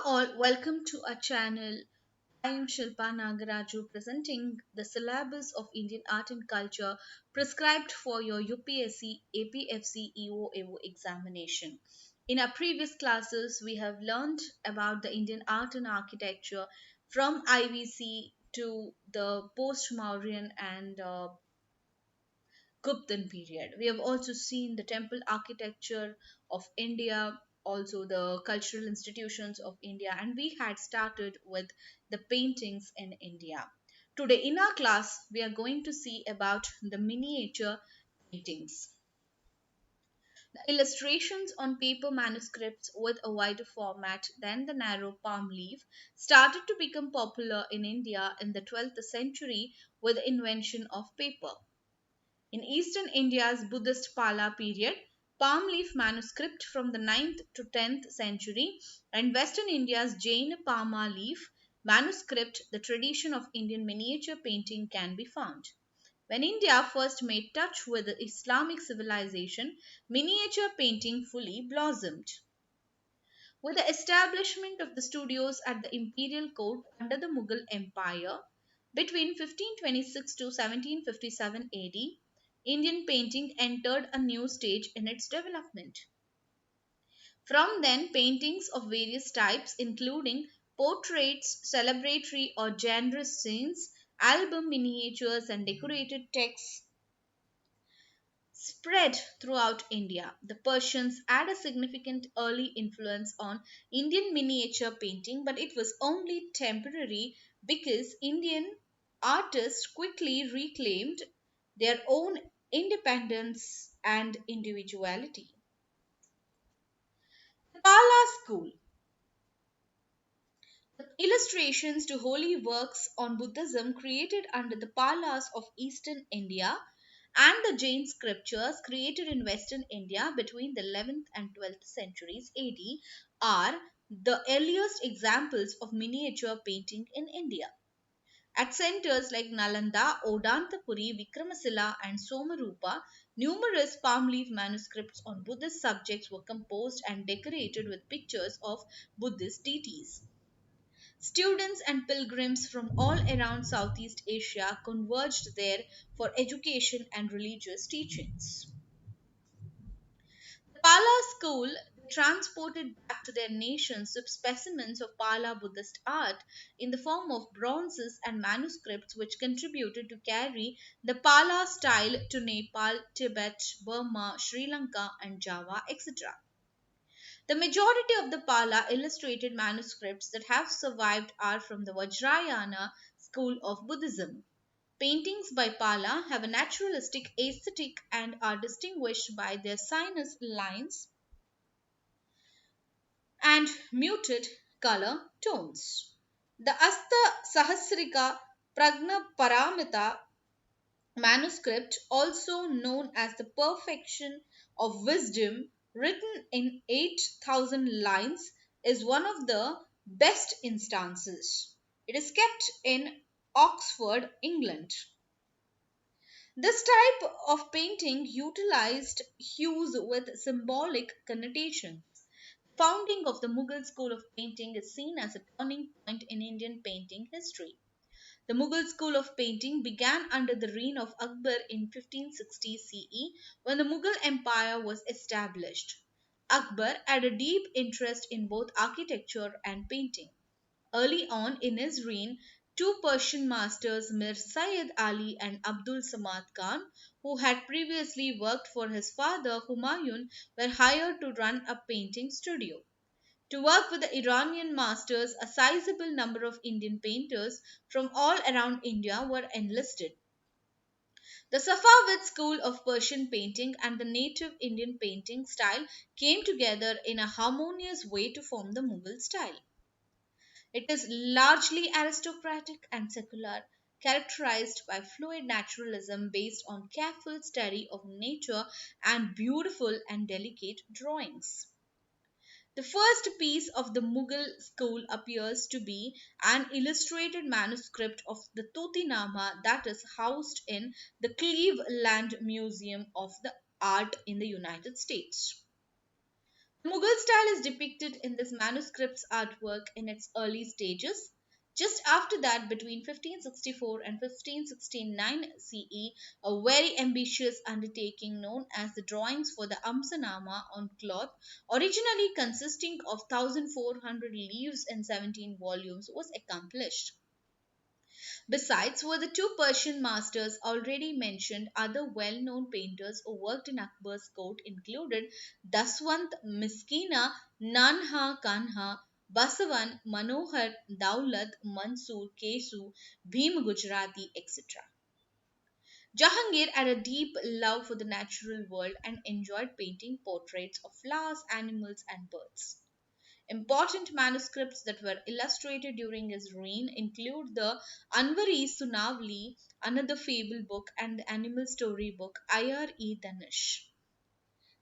all, welcome to our channel. I am Shilpa Nagaraju presenting the syllabus of Indian art and culture prescribed for your UPSC APFC EO examination. In our previous classes, we have learned about the Indian art and architecture from IVC to the post Mauryan and Guptan period. We have also seen the temple architecture of India, also the cultural institutions of India, and we had started with the paintings in India. Today, in our class, we are going to see about the miniature paintings. The illustrations on paper manuscripts with a wider format than the narrow palm leaf started to become popular in India in the 12th century with the invention of paper. In eastern India's Buddhist Pala period, palm leaf manuscript from the 9th to 10th century, and western India's Jain Palma leaf manuscript, the tradition of Indian miniature painting can be found. When India first made touch with the Islamic civilization, miniature painting fully blossomed. With the establishment of the studios at the imperial court under the Mughal Empire between 1526 to 1757 AD, Indian painting entered a new stage in its development. From then, paintings of various types, including portraits, celebratory or genre scenes, album miniatures, and decorated texts, spread throughout India. The Persians had a significant early influence on Indian miniature painting, but it was only temporary because Indian artists quickly reclaimed their own independence and individuality. The Pala School. The illustrations to holy works on Buddhism created under the Palas of eastern India and the Jain scriptures created in western India between the 11th and 12th centuries AD are the earliest examples of miniature painting in India. At centers like Nalanda, Odantapuri, Vikramasila, and Somarupa, numerous palm leaf manuscripts on Buddhist subjects were composed and decorated with pictures of Buddhist deities. Students and pilgrims from all around Southeast Asia converged there for education and religious teachings. The Pala school transported back to their nations specimens of Pala Buddhist art in the form of bronzes and manuscripts, which contributed to carry the Pala style to Nepal, Tibet, Burma, Sri Lanka, and Java, etc. The majority of the Pala illustrated manuscripts that have survived are from the Vajrayana school of Buddhism. Paintings by Pala have a naturalistic aesthetic and are distinguished by their sinus lines and muted color tones. The Asta Sahasrika Pragna Paramita manuscript, also known as the Perfection of Wisdom, written in 8,000 lines, is one of the best instances. It is kept in Oxford, England. This type of painting utilized hues with symbolic connotations. The founding of the Mughal school of painting is seen as a turning point in Indian painting history. The Mughal school of painting began under the reign of Akbar in 1560 CE when the Mughal Empire was established. Akbar had a deep interest in both architecture and painting. Early on in his reign, two Persian masters, Mir Sayyid Ali and Abdul Samad Khan, who had previously worked for his father Humayun, were hired to run a painting studio. To work with the Iranian masters, a sizable number of Indian painters from all around India were enlisted. The Safavid school of Persian painting and the native Indian painting style came together in a harmonious way to form the Mughal style. It is largely aristocratic and secular, characterized by fluid naturalism based on careful study of nature and beautiful and delicate drawings. The first piece of the Mughal school appears to be an illustrated manuscript of the Totinama that is housed in the Cleveland Museum of the Art in the United States. The Mughal style is depicted in this manuscript's artwork in its early stages. Just after that, between 1564 and 1569 CE, a very ambitious undertaking known as the drawings for the Amsanama on cloth, originally consisting of 1400 leaves and 17 volumes, was accomplished. Besides, were the two Persian masters already mentioned, other well known painters who worked in Akbar's court included Daswant Miskina, Nanha Kanha, Basavan, Manohar, Daulat, Mansoor, Kesu, Bhim Gujarati, etc. Jahangir had a deep love for the natural world and enjoyed painting portraits of flowers, animals, and birds. Important manuscripts that were illustrated during his reign include the Anvari Sunavli, another fable book, and the animal story book Ayar-e-Danish.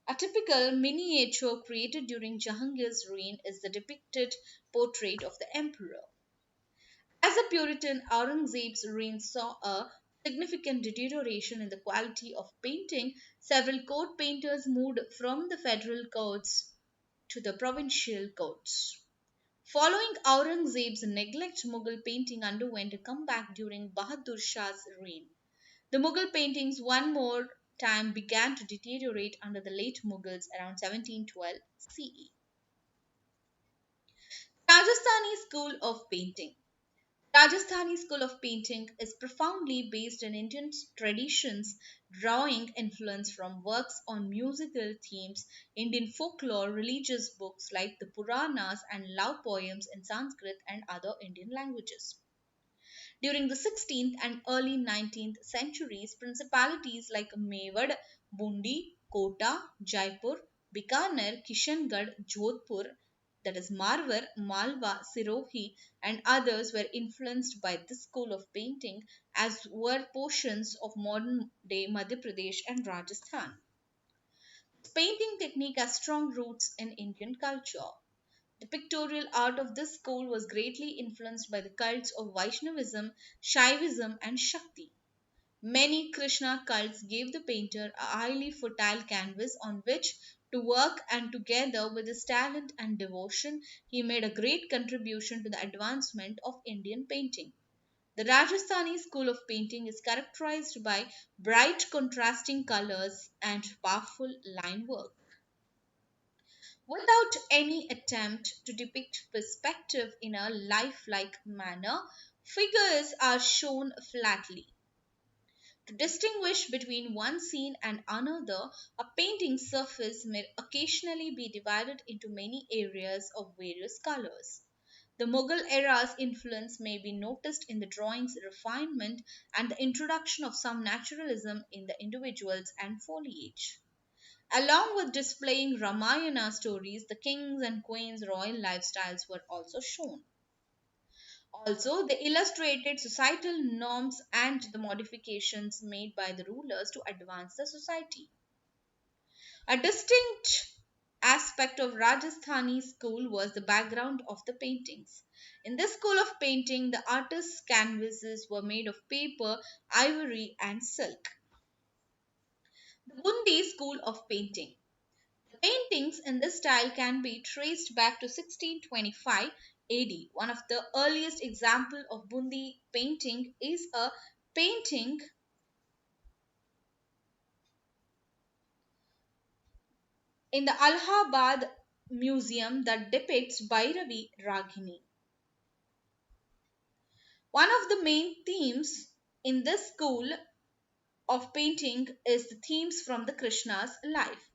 A typical miniature created during Jahangir's reign is the depicted portrait of the emperor. As a Puritan, Aurangzeb's reign saw a significant deterioration in the quality of painting. Several court painters moved from the federal courts to the provincial courts. Following Aurangzeb's neglect, Mughal painting underwent a comeback during Bahadur Shah's reign. The Mughal paintings one more time began to deteriorate under the late Mughals around 1712 CE. Rajasthani School of Painting. Rajasthani School of Painting is profoundly based on Indian traditions, drawing influence from works on musical themes, Indian folklore, religious books like the Puranas, and love poems in Sanskrit and other Indian languages. During the 16th and early 19th centuries, principalities like Mewad, Bundi, Kota, Jaipur, Bikaner, Kishangarh, Jodhpur, that is Marwar, Malwa, Sirohi, and others were influenced by this school of painting, as were portions of modern day Madhya Pradesh and Rajasthan. This painting technique has strong roots in Indian culture. The pictorial art of this school was greatly influenced by the cults of Vaishnavism, Shaivism, and Shakti. Many Krishna cults gave the painter a highly fertile canvas on which to work, and together with his talent and devotion, he made a great contribution to the advancement of Indian painting. The Rajasthani school of painting is characterized by bright contrasting colors and powerful line work. Without any attempt to depict perspective in a lifelike manner, figures are shown flatly. To distinguish between one scene and another, a painting surface may occasionally be divided into many areas of various colors. The Mughal era's influence may be noticed in the drawing's refinement and the introduction of some naturalism in the individuals and foliage. Along with displaying Ramayana stories, the kings and queens' royal lifestyles were also shown. Also, they illustrated societal norms and the modifications made by the rulers to advance the society. A distinct aspect of Rajasthani school was the background of the paintings. In this school of painting, the artists' canvases were made of paper, ivory, and silk. The Bundi school of painting. Paintings in this style can be traced back to 1625 AD. One of the earliest examples of Bundi painting is a painting in the Allahabad Museum that depicts Bhairavi Ragini. One of the main themes in this school of painting is the themes from the Krishna's life.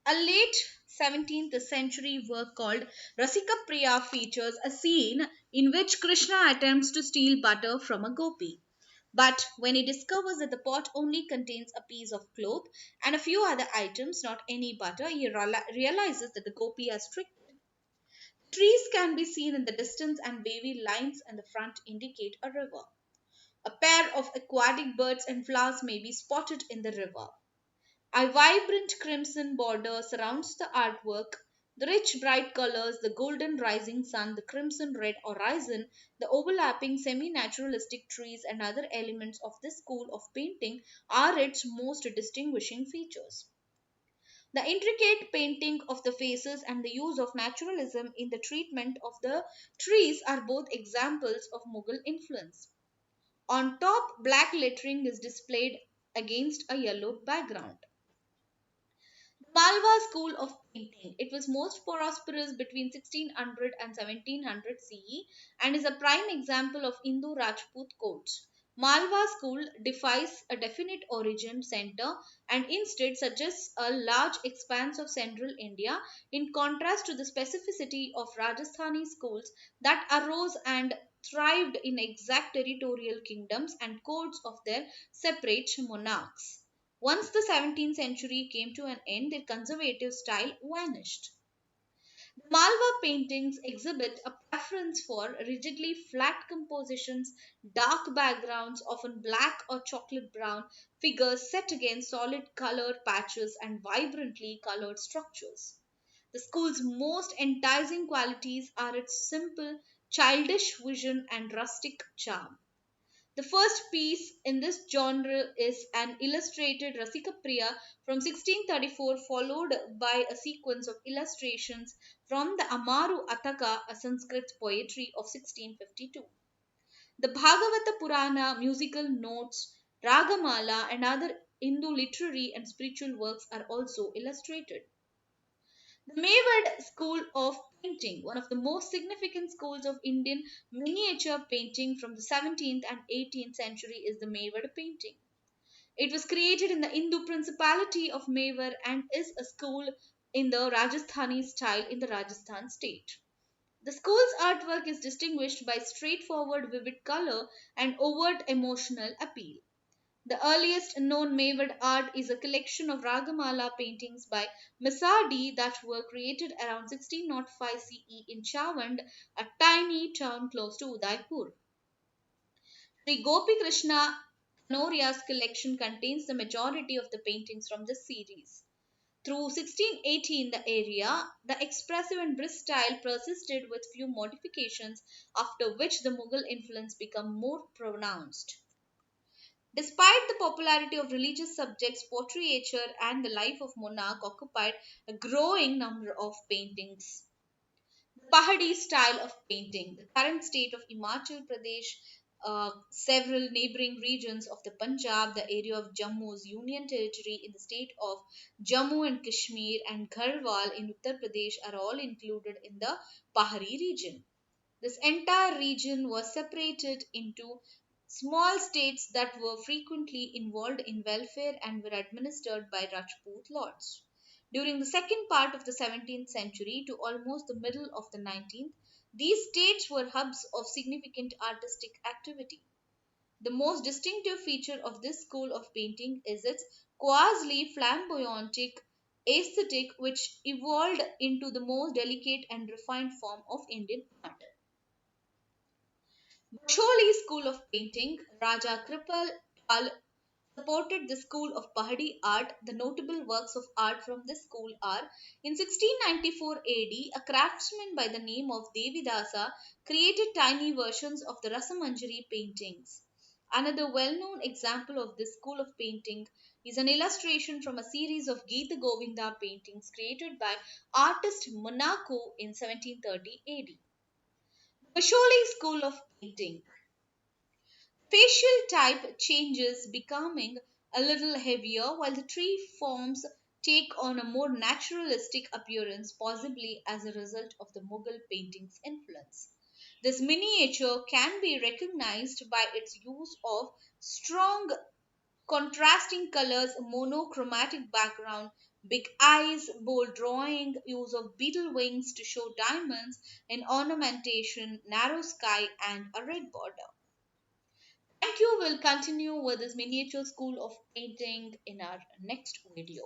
A late 17th century work called Rasika Priya features a scene in which Krishna attempts to steal butter from a gopi. But when he discovers that the pot only contains a piece of cloth and a few other items, not any butter, he realizes that the gopi has tricked him. Trees can be seen in the distance, and wavy lines in the front indicate a river. A pair of aquatic birds and flowers may be spotted in the river. A vibrant crimson border surrounds the artwork. The rich bright colors, the golden rising sun, the crimson red horizon, the overlapping semi naturalistic trees, and other elements of this school of painting are its most distinguishing features. The intricate painting of the faces and the use of naturalism in the treatment of the trees are both examples of Mughal influence. On top, black lettering is displayed against a yellow background. Malwa school of painting. It was most prosperous between 1600 and 1700 CE and is a prime example of Indo Rajput courts. Malwa school defies a definite origin center and instead suggests a large expanse of central India in contrast to the specificity of Rajasthani schools that arose and thrived in exact territorial kingdoms and courts of their separate monarchs. Once the 17th century came to an end, their conservative style vanished. The Malwa paintings exhibit a preference for rigidly flat compositions, dark backgrounds, often black or chocolate brown, figures set against solid colored patches, and vibrantly colored structures. The school's most enticing qualities are its simple, childish vision and rustic charm. The first piece in this genre is an illustrated Rasika Priya from 1634, followed by a sequence of illustrations from the Amaru Ataka, a Sanskrit poetry of 1652. The Bhagavata Purana, musical notes, Ragamala, and other Hindu literary and spiritual works are also illustrated. The Mewad School of Painting, one of the most significant schools of Indian miniature painting from the 17th and 18th century, is the Mewad painting. It was created in the Hindu principality of Mewar and is a school in the Rajasthani style in the Rajasthan state. The school's artwork is distinguished by straightforward, vivid color and overt emotional appeal. The earliest known Mewad art is a collection of Ragamala paintings by Misardi that were created around 1605 CE in Chavand, a tiny town close to Udaipur. Sri Gopi Krishna Kanoria's collection contains the majority of the paintings from this series. Through 1680 in the area, the expressive and brisk style persisted with few modifications, after which the Mughal influence became more pronounced. Despite the popularity of religious subjects, portraiture and the life of monarch occupied a growing number of paintings. The Pahadi style of painting, the current state of Himachal Pradesh, several neighboring regions of the Punjab, the area of Jammu's Union Territory in the state of Jammu and Kashmir, and Garhwal in Uttar Pradesh are all included in the Pahari region. This entire region was separated into small states that were frequently involved in welfare and were administered by Rajput lords. During the second part of the 17th century to almost the middle of the 19th, these states were hubs of significant artistic activity. The most distinctive feature of this school of painting is its quasi flamboyant aesthetic, which evolved into the most delicate and refined form of Indian art. Basholi School of Painting, Raja Kripal Pal supported the school of Pahadi art. The notable works of art from this school are: in 1694 AD, a craftsman by the name of Devidasa created tiny versions of the Rasamanjari paintings. Another well known example of this school of painting is an illustration from a series of Gita Govinda paintings created by artist Monaco in 1730 AD. Basholi School of Painting. Facial type changes, becoming a little heavier, while the tree forms take on a more naturalistic appearance, possibly as a result of the Mughal painting's influence. This miniature can be recognized by its use of strong contrasting colors, monochromatic background, big eyes, bold drawing, use of beetle wings to show diamonds in ornamentation, narrow sky, and a red border. Thank you. We'll continue with this miniature school of painting in our next video.